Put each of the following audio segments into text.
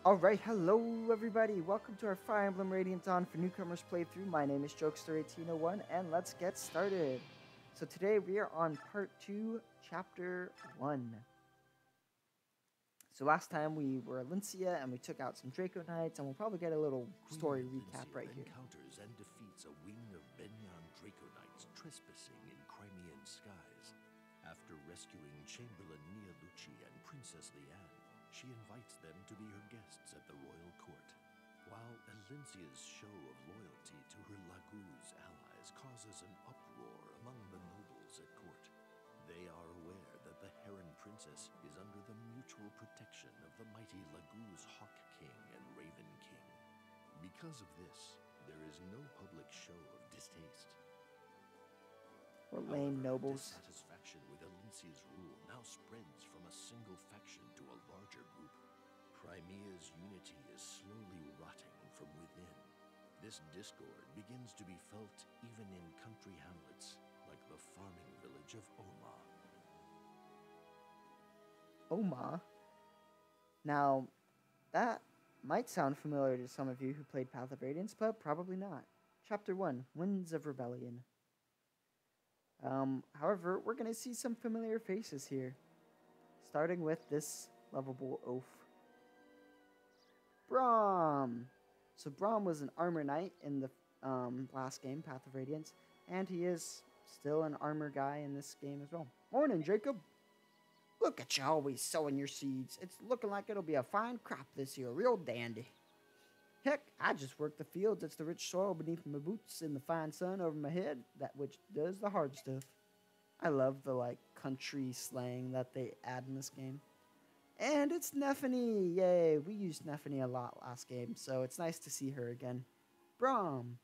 Alright, hello everybody. Welcome to our Fire Emblem Radiant Dawn for Newcomers playthrough. My name is Jokester1801 and let's get started. So today we are on part 2, chapter 1. So last time we were at Lincia and we took out some Draco Knights, and we'll probably get a little story recap right here. Encounters and defeats a wing of Benyan Draco Knights trespassing in Crimean skies. After rescuing Chamberlain Nialucci and Princess Liane, she invites them to be her guests at the royal court. While Elincia's show of loyalty to her Laguz allies causes an uproar among the nobles at court, they are aware that the Heron Princess is under the mutual protection of the mighty Laguz Hawk King and Raven King. Because of this, there is no public show of distaste. What lame nobles. Dissatisfaction with Elincia's rule now spreads from a single faction to a larger group. Crimea's unity is slowly rotting from within. This discord begins to be felt even in country hamlets like the farming village of Oma. Oma? Now, that might sound familiar to some of you who played Path of Radiance, but probably not. Chapter 1, Winds of Rebellion. However, we're going to see some familiar faces here. Starting with this lovable oaf. Braum! So Braum was an armor knight in the last game, Path of Radiance, and he is still an armor guy in this game as well. Morning, Jacob! Look at you always sowing your seeds. It's looking like it'll be a fine crop this year, real dandy. Heck, I just work the fields. It's the rich soil beneath my boots and the fine sun over my head that which does the hard stuff. I love the country slang that they add in this game. And it's Nephany! Yay! We used Nephany a lot last game, so it's nice to see her again. Braum!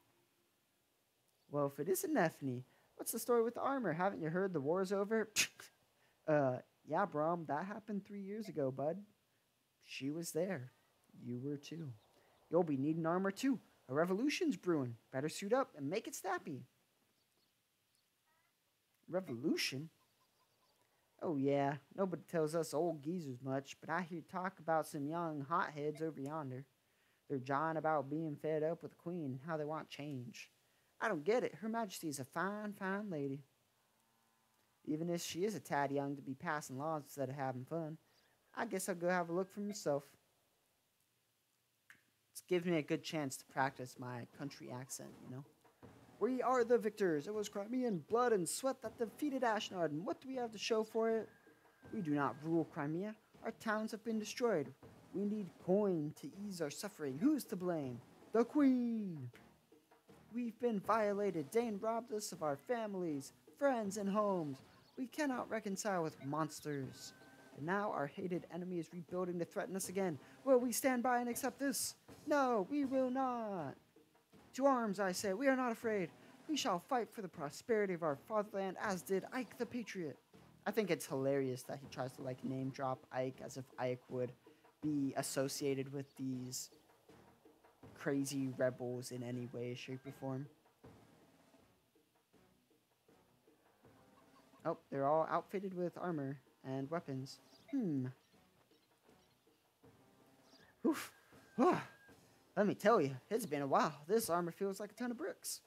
Well, if it isn't Nephany, what's the story with the armor? Haven't you heard the war's over? Yeah, Braum, that happened 3 years ago, bud. She was there. You were too. You'll be needing armor too. A revolution's brewing. Better suit up and make it snappy. Revolution? Oh yeah, nobody tells us old geezers much, but I hear talk about some young hotheads over yonder. They're jawing about being fed up with the queen and how they want change. I don't get it. Her Majesty is a fine, fine lady. Even if she is a tad young to be passing laws instead of having fun, I guess I'll go have a look for myself. It gives me a good chance to practice my country accent, you know. We are the victors. It was Crimean blood and sweat that defeated Ashnod, and what do we have to show for it? We do not rule Crimea. Our towns have been destroyed. We need coin to ease our suffering. Who's to blame? The Queen! We've been violated. Dane robbed us of our families, friends, and homes. We cannot reconcile with monsters. And now our hated enemy is rebuilding to threaten us again. Will we stand by and accept this? No, we will not. To arms, I say. We are not afraid. We shall fight for the prosperity of our fatherland, as did Ike the Patriot. I think it's hilarious that he tries to name drop Ike as if Ike would be associated with these crazy rebels in any way, shape, or form. Oh, they're all outfitted with armor and weapons. Oof. Let me tell you, it's been a while. This armor feels like a ton of bricks.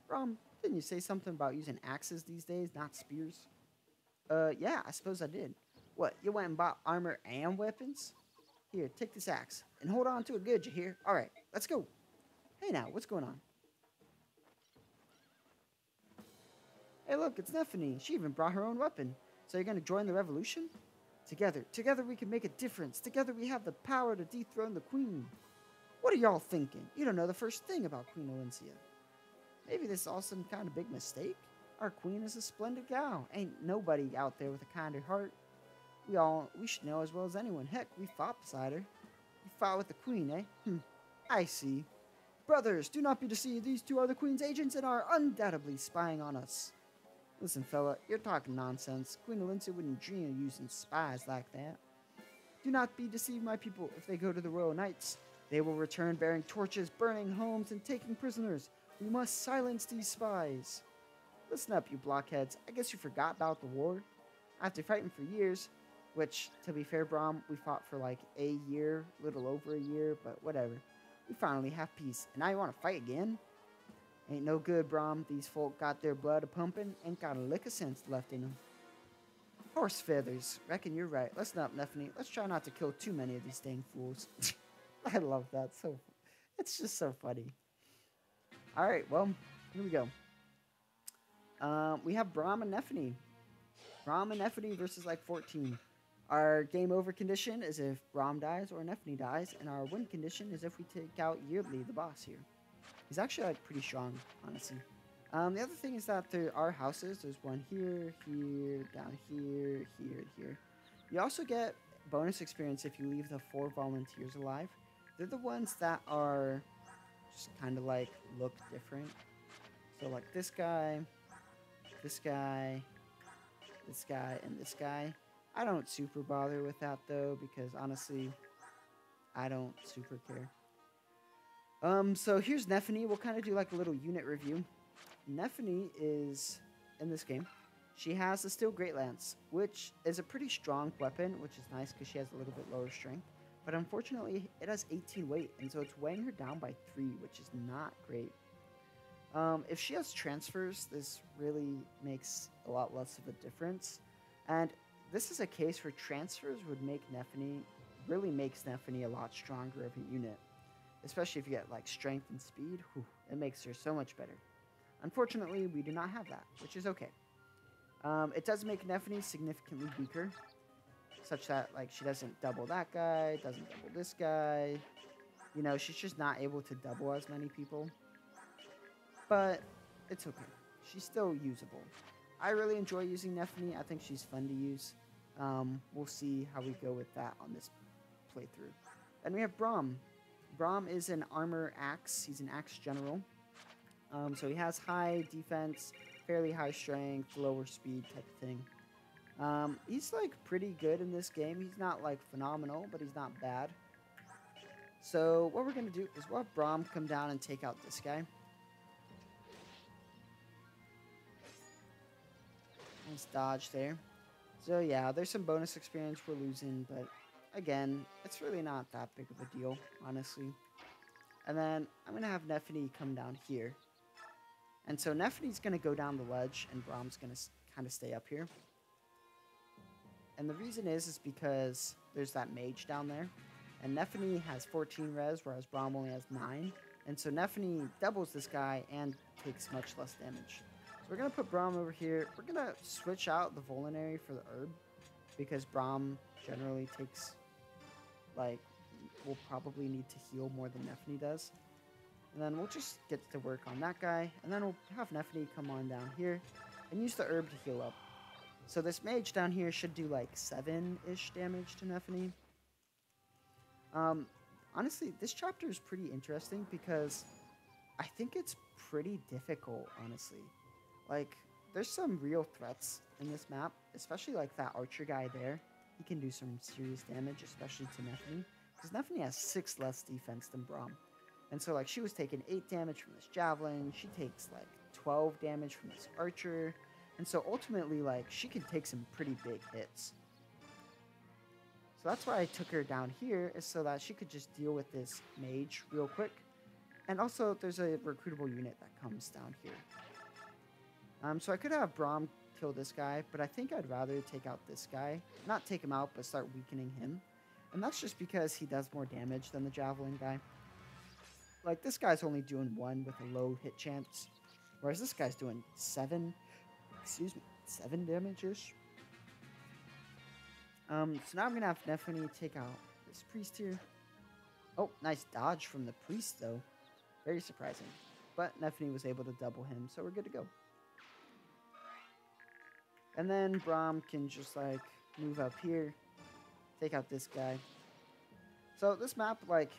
Rom, didn't you say something about using axes these days, not spears? Yeah, I suppose I did. What, you went and bought armor and weapons? Here, take this axe, and hold on to it good, you hear? Alright, let's go. Hey now, what's going on? Hey look, it's Nephany. She even brought her own weapon. So you're gonna join the revolution? Together we can make a difference. Together we have the power to dethrone the queen. What are y'all thinking? You don't know the first thing about Queen Elincia. Maybe this is all some kind of big mistake? Our queen is a splendid gal. Ain't nobody out there with a kinder heart. We should know as well as anyone. Heck, we fought beside her. We fought with the queen, eh? I see. Brothers, do not be deceived. These two are the queen's agents and are undoubtedly spying on us. Listen, fella, you're talking nonsense. Queen Elincia wouldn't dream of using spies like that. Do not be deceived, my people. If they go to the Royal Knights, they will return bearing torches, burning homes, and taking prisoners. We must silence these spies. Listen up, you blockheads. I guess you forgot about the war. After fighting for years, Which, to be fair, Braum, we fought for like a year, little over a year, but whatever. We finally have peace. And now you want to fight again? Ain't no good, Braum. These folk got their blood a-pumping, ain't got a lick of sense left in them. Horse feathers. Reckon you're right. Listen up, Nephany. Let's try not to kill too many of these dang fools. I love that. It's just so funny. Alright, well, here we go. We have Braum and Nephany. Braum and Nephany versus like 14. Our game over condition is if Braum dies or Nephany dies, and our win condition is if we take out Yeardley, the boss here. He's actually like pretty strong, honestly. The other thing is that there are houses. There's one here, here, down here, here, and here. You also get bonus experience if you leave the 4 volunteers alive. They're the ones that are just kind of like look different. So like this guy, this guy, this guy, and this guy. I don't super bother with that though, because honestly, I don't super care. So here's Nephany. We'll kind of do like a little unit review. Nephany is, in this game, she has the Steel Great Lance, which is a pretty strong weapon, which is nice because she has a little bit lower strength. But unfortunately, it has 18 weight, and so it's weighing her down by 3, which is not great. If she has transfers, this really makes a lot less of a difference. And this is a case where transfers would make Nephany, really makes Nephany a lot stronger of a unit. Especially if you get like strength and speed, whew, it makes her so much better. Unfortunately, we do not have that, which is okay. It does make Nephany significantly weaker, such that like she doesn't double that guy, doesn't double this guy. You know, she's just not able to double as many people. But it's okay. She's still usable. I really enjoy using Nephany. I think she's fun to use. We'll see how we go with that on this playthrough. And we have Braum. Braum is an armor axe. He's an axe general. So he has high defense, fairly high strength, lower speed type of thing. He's like pretty good in this game. He's not like phenomenal, but he's not bad. So what we're going to do is we'll have Braum come down and take out this guy. Nice dodge there. So yeah, there's some bonus experience we're losing, but again, it's really not that big of a deal, honestly. And then I'm going to have Nephany come down here. And so Nephany's going to go down the ledge, and Braum's going to kind of stay up here. And the reason is because there's that mage down there. And Nephany has 14 res, whereas Braum only has 9. And so Nephany doubles this guy and takes much less damage. So we're going to put Braum over here. We're going to switch out the Vulnerary for the herb, because Braum generally takes, like, will probably need to heal more than Nephany does. And then we'll just get to work on that guy, and then we'll have Nephany come on down here and use the herb to heal up. So this mage down here should do like 7-ish damage to Nephany. Honestly, this chapter is pretty interesting because I think it's pretty difficult, honestly. Like, there's some real threats in this map, especially like that archer guy there. He can do some serious damage, especially to Nephany, because Nephany has 6 less defense than Braum. And so, like, she was taking 8 damage from this javelin. She takes, like, 12 damage from this archer. And so, ultimately, like, she can take some pretty big hits. So that's why I took her down here, is so that she could just deal with this mage real quick. And also, there's a recruitable unit that comes down here. So I could have Braum kill this guy, but I think I'd rather take out this guy. Not take him out, but start weakening him. And that's just because he does more damage than the javelin guy. Like, this guy's only doing 1 with a low hit chance, whereas this guy's doing 7 damage-ish. So now I'm going to have Nephany take out this priest here. Oh, nice dodge from the priest, though. Very surprising. But Nephany was able to double him, so we're good to go. And then Braum can just, like, move up here, take out this guy. So this map, like,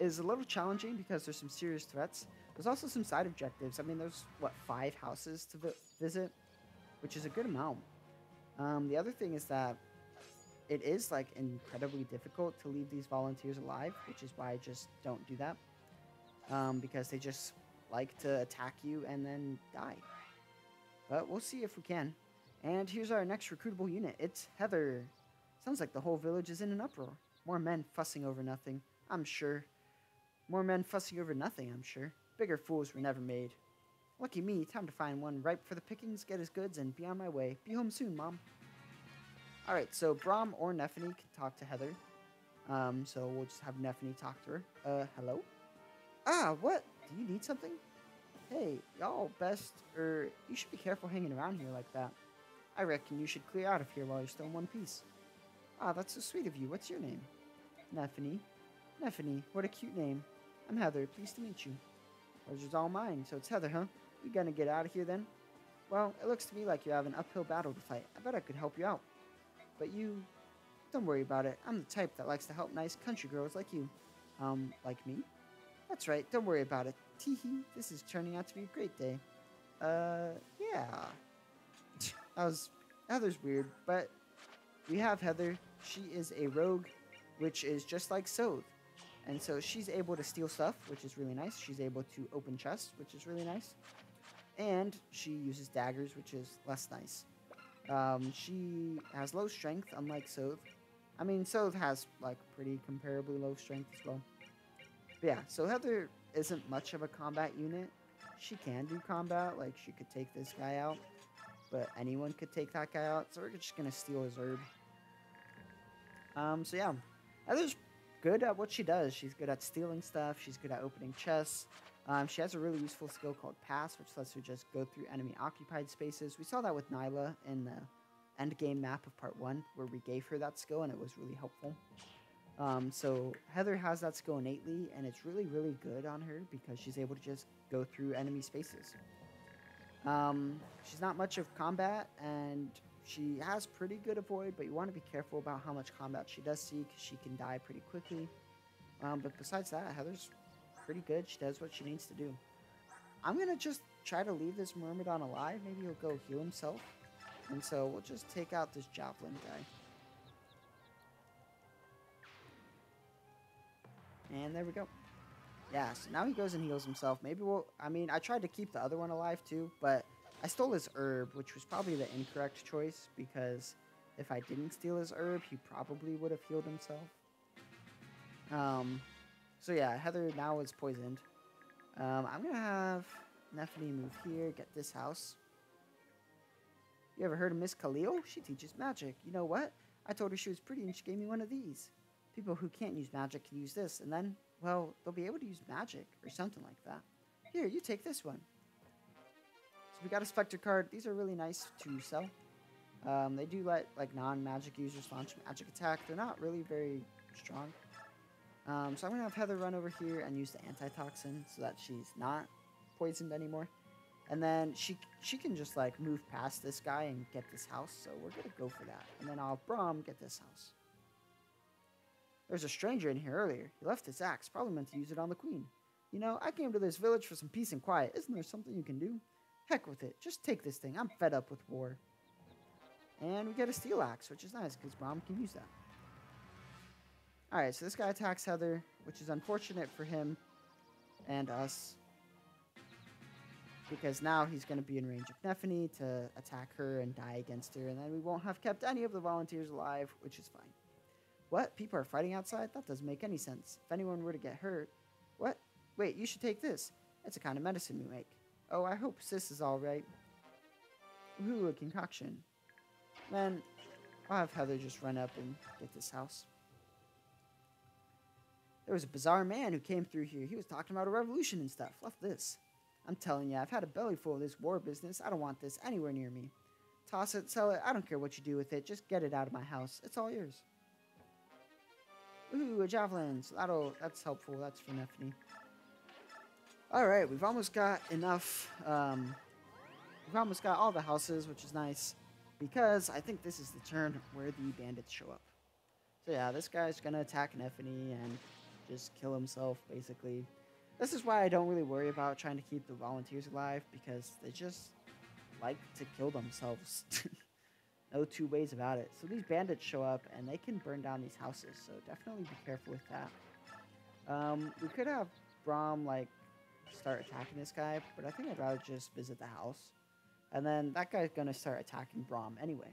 is a little challenging because there's some serious threats. There's also some side objectives. I mean, there's, what, 5 houses to visit, which is a good amount. The other thing is that it is, like, incredibly difficult to leave these volunteers alive, which is why I just don't do that. Because they just like to attack you and then die. But we'll see if we can. And here's our next recruitable unit. It's Heather. Sounds like the whole village is in an uproar. More men fussing over nothing, I'm sure. More men fussing over nothing, I'm sure. Bigger fools were never made. Lucky me, time to find one ripe for the pickings, get his goods, and be on my way. Be home soon, Mom. Alright, so Brom or Nephany can talk to Heather. So we'll just have Nephany talk to her. Hello? Ah, what? Do you need something? Hey, y'all you should be careful hanging around here like that. I reckon you should clear out of here while you're still in one piece. Ah, that's so sweet of you. What's your name? Nephany. Nephany, what a cute name. I'm Heather, pleased to meet you. Pleasure's all mine, so it's Heather, huh? You gonna get out of here then? Well, it looks to me like you have an uphill battle to fight. I bet I could help you out. But you... Don't worry about it. I'm the type that likes to help nice country girls like you. Like me? That's right, don't worry about it. Teehee, this is turning out to be a great day. Yeah. Heather's weird, but we have Heather. She is a rogue, which is just like Sothe. And so she's able to steal stuff, which is really nice. She's able to open chests, which is really nice. And she uses daggers, which is less nice. She has low strength, unlike Sothe. I mean, Sothe has, like, pretty comparably low strength as well. But yeah, so Heather isn't much of a combat unit. She can do combat, like, she could take this guy out. But anyone could take that guy out, so we're just gonna steal his herb. So yeah, Heather's good at what she does. She's good at stealing stuff. She's good at opening chests. She has a really useful skill called Pass, which lets her just go through enemy-occupied spaces. We saw that with Nyla in the endgame map of Part 1, where we gave her that skill, and it was really helpful. So Heather has that skill innately, and it's really, really good on her because she's able to just go through enemy spaces. She's not much of combat, and she has pretty good avoid, but you want to be careful about how much combat she does see, because she can die pretty quickly. But besides that, Heather's pretty good. She does what she needs to do. I'm going to just try to leave this Myrmidon alive. Maybe he'll go heal himself. And so we'll just take out this Javelin guy. And there we go. Yeah, so now he goes and heals himself. Maybe I tried to keep the other one alive too, but I stole his herb, which was probably the incorrect choice, because if I didn't steal his herb, he probably would have healed himself. So yeah, Heather now is poisoned. I'm gonna have Nephany move here, get this house. You ever heard of Miss Khalil? She teaches magic. You know what? I told her she was pretty and she gave me one of these. People who can't use magic can use this, and then, well, they'll be able to use magic, or something like that. Here, you take this one. So we got a Spectre card. These are really nice to sell. They do let, like, non-magic users launch magic attack. They're not really very strong. So I'm going to have Heather run over here and use the antitoxin so that she's not poisoned anymore. And then she can just, like, move past this guy and get this house, so we're going to go for that. And then I'll have Brom get this house. There's a stranger in here earlier. He left his axe, probably meant to use it on the queen. You know, I came to this village for some peace and quiet. Isn't there something you can do? Heck with it. Just take this thing. I'm fed up with war. And we get a steel axe, which is nice, because Brom can use that. Alright, so this guy attacks Heather, which is unfortunate for him and us, because now he's going to be in range of Nephany to attack her and die against her, and then we won't have kept any of the volunteers alive, which is fine. What? People are fighting outside? That doesn't make any sense. If anyone were to get hurt... What? Wait, you should take this. It's a kind of medicine we make. Oh, I hope Sis is alright. Ooh, a concoction. Then, I'll have Heather just run up and get this house. There was a bizarre man who came through here. He was talking about a revolution and stuff. Left this. I'm telling you, I've had a belly full of this war business. I don't want this anywhere near me. Toss it, sell it. I don't care what you do with it. Just get it out of my house. It's all yours. Ooh, a javelin. So that's helpful. That's for Nephany. Alright, we've almost got enough. We've almost got all the houses, which is nice. Because I think this is the turn where the bandits show up. So yeah, this guy's gonna attack Nephany and just kill himself, basically. This is why I don't really worry about trying to keep the volunteers alive, because they just like to kill themselves. No two ways about it. So these bandits show up, and they can burn down these houses, so definitely be careful with that. We could have Brom, like, start attacking this guy, but I think I'd rather just visit the house. And then that guy's gonna start attacking Brom anyway.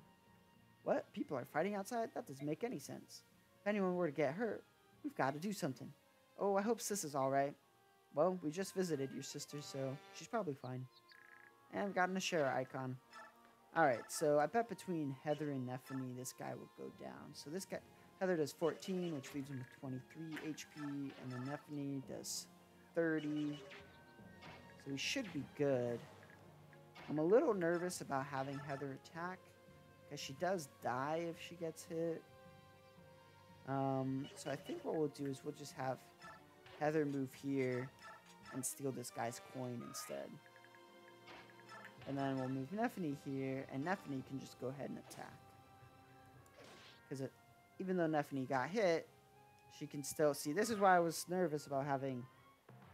What? People are fighting outside? That doesn't make any sense. If anyone were to get hurt, we've got to do something. Oh, I hope Sis is alright. Well, we just visited your sister, so she's probably fine. And I've gotten a share icon. Alright, so I bet between Heather and Nephany, this guy will go down. So this guy, Heather does 14, which leaves him with 23 HP, and then Nephany does 30. So we should be good. I'm a little nervous about having Heather attack, because she does die if she gets hit. So I think what we'll do is we'll just have Heather move here and steal this guy's coin instead. And then we'll move Nephany here, and Nephany can just go ahead and attack. Because even though Nephany got hit, she can still... See, this is why I was nervous about having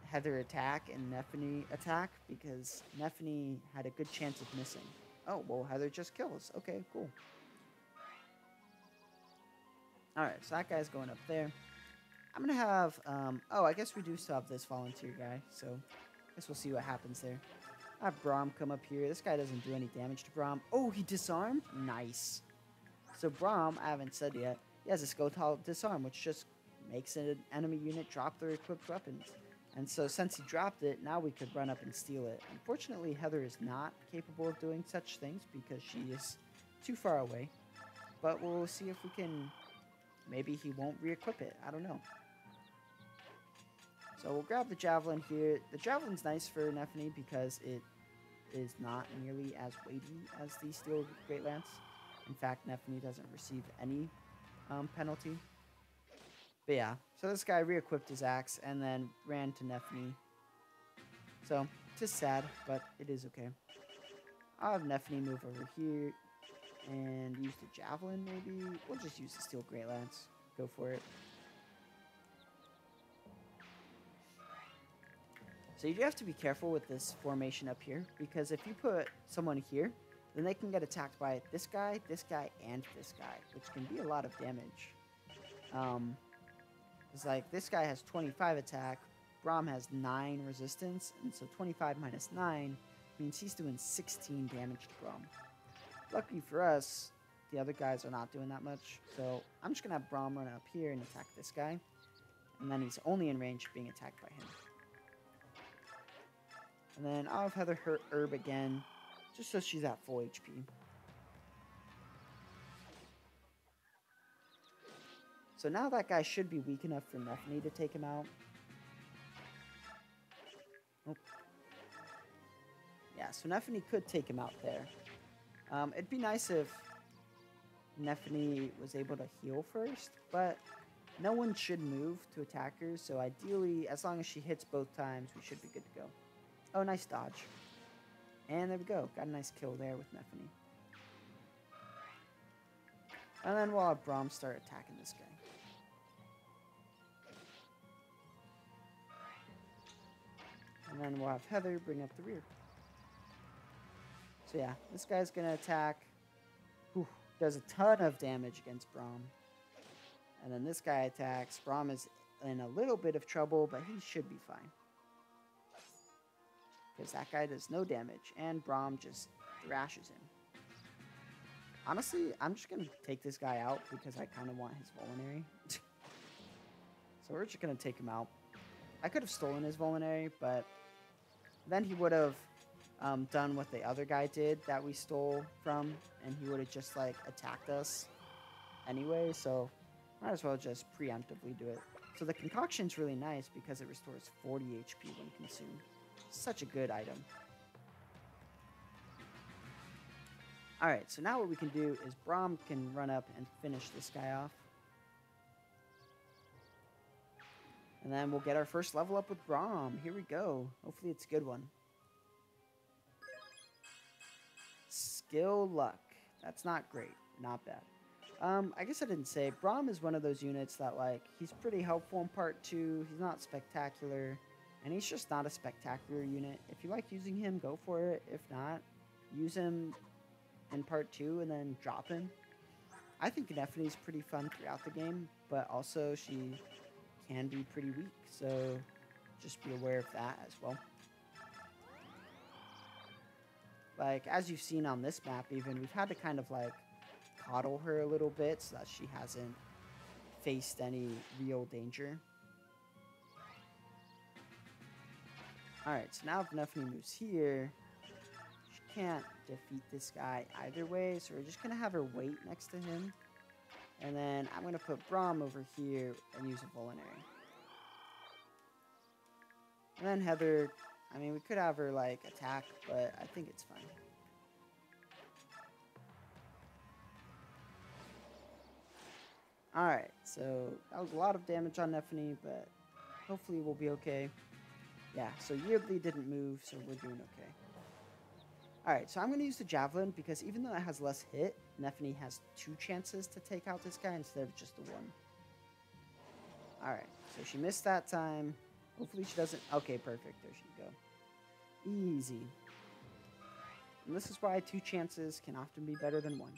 Heather attack and Nephany attack, because Nephany had a good chance of missing. Oh, well, Heather just kills. Okay, cool. Alright, so that guy's going up there. I'm going to have... oh, I guess we do still have this volunteer guy, so I guess we'll see what happens there. I have Braum come up here. This guy doesn't do any damage to Braum. Oh, he disarmed? Nice. So Braum, I haven't said yet, he has a Skotal disarm, which just makes an enemy unit drop their equipped weapons. And so since he dropped it, now we could run up and steal it. Unfortunately, Heather is not capable of doing such things because she is too far away. But we'll see if we can... Maybe he won't re-equip it. I don't know. So we'll grab the Javelin here. The Javelin's nice for Nephany because it is not nearly as weighty as the Steel Great Lance. In fact, Nephany doesn't receive any penalty. But yeah, so this guy re-equipped his axe and then ran to Nephany. So, just sad, but it is okay. I'll have Nephany move over here and use the Javelin maybe. We'll just use the Steel Great Lance. Go for it. So you do have to be careful with this formation up here, because if you put someone here, then they can get attacked by this guy, and this guy, which can be a lot of damage. It's like this guy has 25 attack, Braum has 9 resistance, and so 25 minus 9 means he's doing 16 damage to Braum. Luckily for us, the other guys are not doing that much, so I'm just going to have Braum run up here and attack this guy, and then he's only in range of being attacked by him. And then I'll have Heather hurt Herb again, just so she's at full HP. So now that guy should be weak enough for Nephany to take him out. Oh. Yeah, so Nephany could take him out there. It'd be nice if Nephany was able to heal first, but no one should move to attack her, so ideally, as long as she hits both times, we should be good to go. Oh, nice dodge. And there we go. Got a nice kill there with Nephany. And then we'll have Braum start attacking this guy. And then we'll have Heather bring up the rear. So yeah, this guy's going to attack. Whew, does a ton of damage against Braum. And then this guy attacks. Braum is in a little bit of trouble, but he should be fine. Because that guy does no damage, and Braum just thrashes him. Honestly, I'm just going to take this guy out because I kind of want his Vulnerary. So we're just going to take him out. I could have stolen his Vulnerary, but then he would have done what the other guy did that we stole from, and he would have just, like, attacked us anyway, so might as well just preemptively do it. So the concoction's really nice because it restores 40 HP when consumed. Such a good item. Alright, so now what we can do is Braum can run up and finish this guy off. And then we'll get our first level up with Braum. Here we go. Hopefully it's a good one. Skill luck. That's not great. Not bad. I guess I didn't say. Braum is one of those units that, like, he's pretty helpful in part 2. He's not spectacular. And he's just not a spectacular unit. If you like using him, go for it. If not, use him in part 2 and then drop him. I think Nephany's pretty fun throughout the game, but also she can be pretty weak, so just be aware of that as well. Like, as you've seen on this map even, we've had to kind of, like, coddle her a little bit so that she hasn't faced any real danger. Alright, so now if Neffany moves here, she can't defeat this guy either way, so we're just going to have her wait next to him. And then I'm going to put Braum over here and use a Vulnerary. And then Heather, I mean, we could have her, like, attack, but I think it's fine. Alright, so that was a lot of damage on Neffany, but hopefully we'll be okay. Yeah, so Yeardley didn't move, so we're doing okay. Alright, so I'm going to use the Javelin, because even though it has less hit, Neffany has 2 chances to take out this guy instead of just the 1. Alright, so she missed that time. Hopefully she doesn't... Okay, perfect. There she go. Easy. And this is why 2 chances can often be better than 1.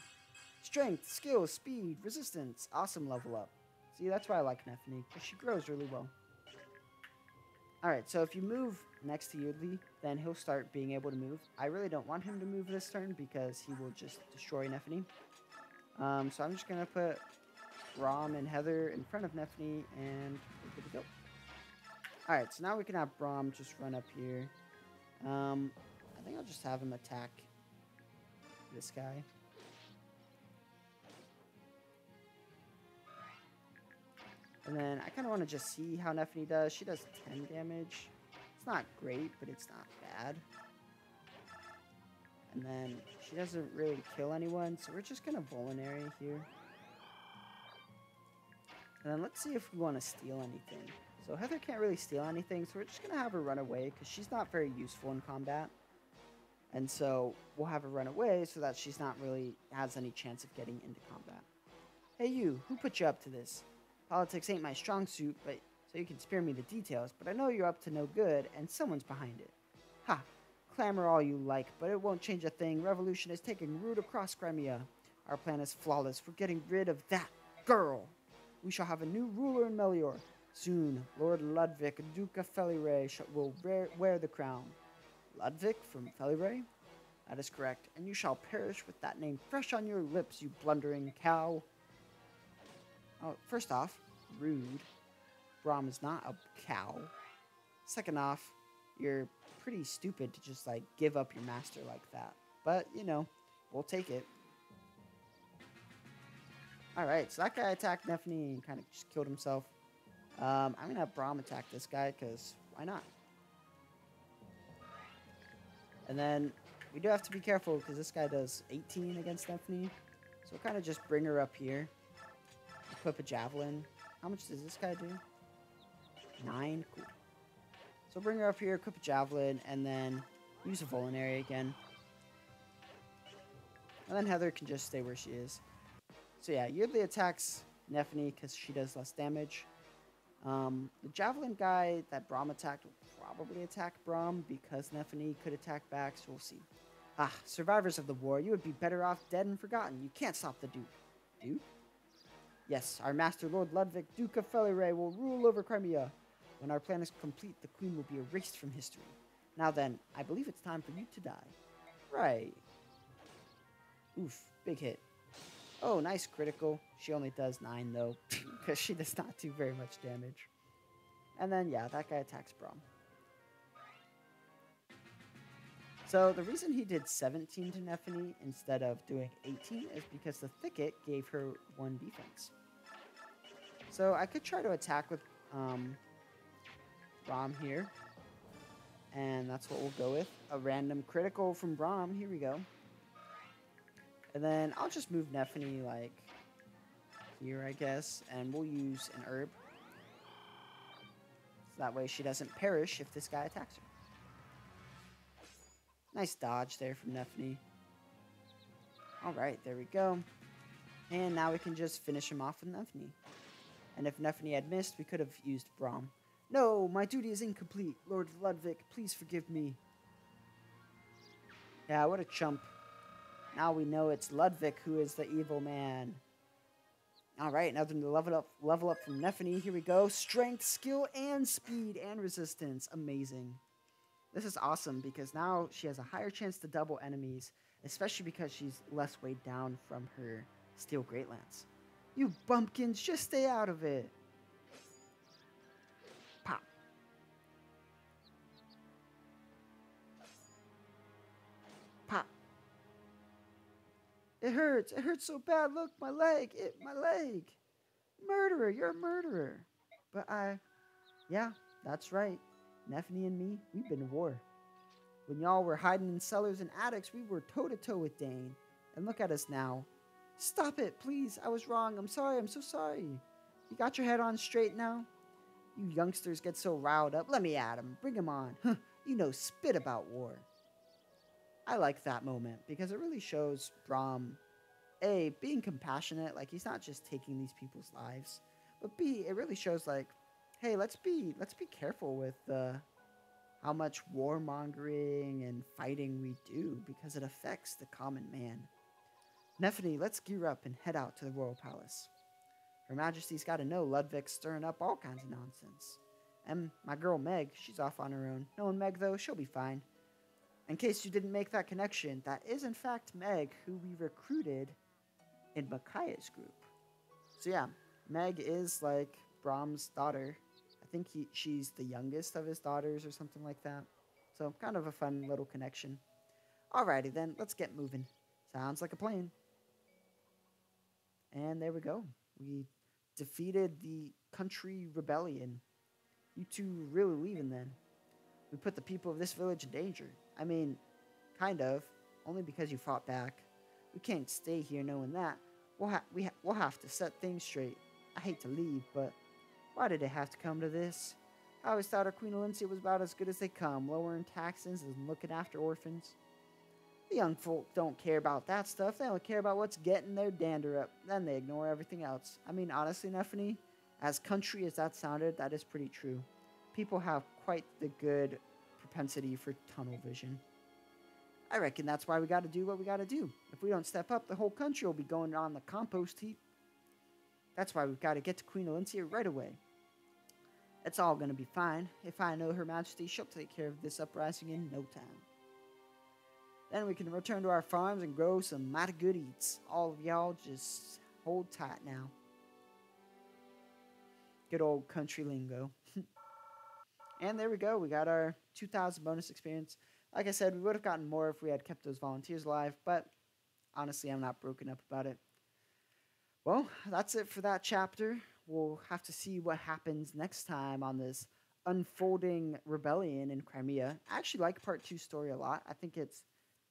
Strength, skill, speed, resistance. Awesome level up. See, that's why I like Neffany, because she grows really well. Alright, so if you move next to Yeardley, then he'll start being able to move. I really don't want him to move this turn because he will just destroy Neffany. So I'm just going to put Braum and Heather in front of Neffany, and we're good to go. Alright, so now we can have Braum just run up here. I think I'll just have him attack this guy. And then I kind of want to just see how Neffany does. She does 10 damage. It's not great, but it's not bad. And then she doesn't really kill anyone, so we're just going to Vulnerary here. And then let's see if we want to steal anything. So Heather can't really steal anything, so we're just going to have her run away, because she's not very useful in combat. And so we'll have her run away so that she's not really has any chance of getting into combat. Hey you, who put you up to this? Politics ain't my strong suit, but so you can spare me the details, but I know you're up to no good, and someone's behind it. Ha! Clamor all you like, but it won't change a thing. Revolution is taking root across Crimea. Our plan is flawless. We're getting rid of that girl. We shall have a new ruler in Melior. Soon, Lord Ludwig, Duke of Felirae, will wear the crown. Ludwig from Felirae? That is correct, and you shall perish with that name fresh on your lips, you blundering cow. Oh, first off, rude. Braum is not a cow. Second off, you're pretty stupid to just, like, give up your master like that. But, you know, we'll take it. Alright, so that guy attacked Neffany and kind of just killed himself. I'm going to have Braum attack this guy, because why not? And then we do have to be careful, because this guy does 18 against Neffany. So we'll kind of just bring her up here. Equip a Javelin. How much does this guy do? 9? Cool. So bring her up here, equip a Javelin, and then use a Vulnerary again. And then Heather can just stay where she is. So yeah, Yeardley attacks Neffany because she does less damage. The Javelin guy that Braum attacked will probably attack Braum because Neffany could attack back, so we'll see. Ah, survivors of the war, you would be better off dead and forgotten. You can't stop the Duke. Duke? Yes, our master Lord Ludwig, Duke of Felirae, will rule over Crimea. When our plan is complete, the queen will be erased from history. Now then, I believe it's time for you to die. Right. Oof, big hit. Oh, nice critical. She only does 9, though, because she does not do very much damage. And then, yeah, that guy attacks Braum. So the reason he did 17 to Neffany instead of doing 18 is because the Thicket gave her 1 defense. So I could try to attack with Braum here. And that's what we'll go with. A random critical from Braum. Here we go. And then I'll just move Neffany, like, here, I guess. And we'll use an herb. So that way she doesn't perish if this guy attacks her. Nice dodge there from Neffany. Alright, there we go. And now we can just finish him off with Neffany. And if Neffany had missed, we could have used Braum. No, my duty is incomplete. Lord Ludwig, please forgive me. Yeah, what a chump. Now we know it's Ludwig who is the evil man. Alright, now then to level up from Neffany. Here we go. Strength, skill, and speed, and resistance. Amazing. This is awesome because now she has a higher chance to double enemies, especially because she's less weighed down from her Steal Greatlands. You bumpkins, just stay out of it. Pop. Pop. It hurts. It hurts so bad. Look, my leg. My leg. Murderer. You're a murderer. But yeah, that's right. Nephany and me, we've been to war. When y'all were hiding in cellars and attics, we were toe-to-toe with Dane. And look at us now. Stop it, please. I was wrong. I'm sorry. I'm so sorry. You got your head on straight now? You youngsters get so riled up. Let me at him. Bring him on. You know spit about war. I like that moment because it really shows Braum, A, being compassionate. Like, he's not just taking these people's lives. But B, it really shows, like, hey, let's be careful with how much warmongering and fighting we do because it affects the common man. Nephany, let's gear up and head out to the royal palace. Her Majesty's got to know Ludwig's stirring up all kinds of nonsense. And my girl Meg, she's off on her own. Knowing Meg, though, she'll be fine. In case you didn't make that connection, that is in fact Meg, who we recruited in Micaiah's group. So yeah, Meg is like Braum's daughter. I think she's the youngest of his daughters or something like that. So kind of a fun little connection. Alrighty then, let's get moving. Sounds like a plan. And there we go. We defeated the country rebellion. You two really leaving then? We put the people of this village in danger. I mean, kind of. Only because you fought back. We can't stay here knowing that. We'll have to set things straight. I hate to leave, but why did it have to come to this? I always thought our Queen Alencia was about as good as they come, lowering taxes and looking after orphans. The young folk don't care about that stuff. They only care about what's getting their dander up. Then they ignore everything else. I mean, honestly, Nephany, as country as that sounded, that is pretty true. People have quite the good propensity for tunnel vision. I reckon that's why we got to do what we got to do. If we don't step up, the whole country will be going on the compost heap. That's why we've got to get to Queen Alencia right away. It's all going to be fine. If I know Her Majesty, she'll take care of this uprising in no time. Then we can return to our farms and grow some mighty good eats. All of y'all just hold tight now. Good old country lingo. And there we go. We got our 2,000 bonus experience. Like I said, we would have gotten more if we had kept those volunteers alive, but honestly, I'm not broken up about it. Well, that's it for that chapter. We'll have to see what happens next time on this unfolding rebellion in Crimea. I actually like Part 2 story a lot. I think it's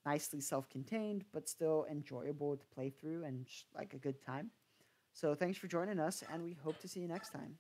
nicely self-contained, but still enjoyable to play through and like a good time. So thanks for joining us, and we hope to see you next time.